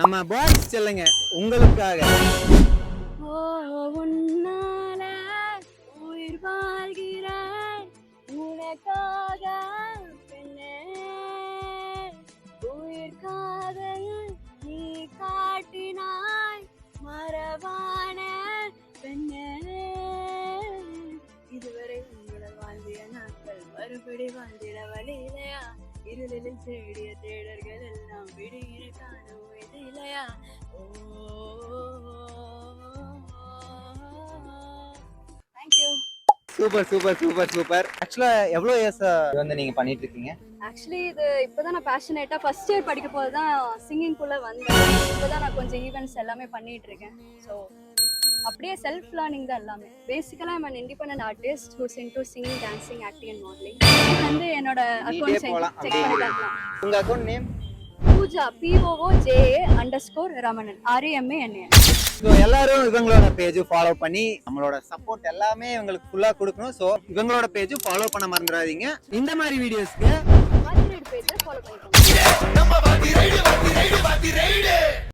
நம்ம பாய்ஸ் செல்லுங்க உங்களுக்காக. ஓ உன்னால உயிர் வாழ்கிறாய் உனக்காக பெண்ணே உயிர் காதல் நீ காட்டினாய் மரபான பெண்ணே இதுவரை உங்களை வாழ்ந்திய நாட்கள் மறுபடி வாழ்ந்திட வழி இல்லையா இருளில் தேடிய தேடர்கள் எல்லாம் விடுகிற காணும் இது இல்லையா ஓ thank you. Super super super super. ஆக்சுவலா எவ்வளோ இயர்ஸ் வந்து நீங்க பண்ணிட்டு இருக்கீங்க? ஆக்சுவலி இது இப்போதான் நான் பேஷனேட்டாக ஃபர்ஸ்ட் இயர் படிக்க போது தான் சிங்கிங்குள்ளே வந்தேன். இப்போதான் நான் கொஞ்சம் ஈவெண்ட்ஸ் எல்லாமே பண்ணிட்டு இருக்கேன். ஸோ அப்படியே செல்ஃப் லேர்னிங் தான் எல்லாமே. பேசிக்கலாக I'm an independent artist who's into singing, dancing, acting and modelling. வந்து என்னோட அக்கௌண்ட் செக் பண்ணி பார்க்கலாம். உங்க அக்கௌண்ட் நேம்? பூஜா POOJA_ரமணன் RAMANA. ஸோ எல்லாரும் இவங்களோட பேஜ் ஃபாலோ பண்ணி நம்மளோட சப்போர்ட் எல்லாமே இவங்களுக்கு ஃபுல்லா கொடுக்கணும். ஸோ இவங்களோட பேஜ் ஃபாலோ பண்ண மறந்துடாதீங்க. இந்த மாதிரி வீடியோஸ்க்கு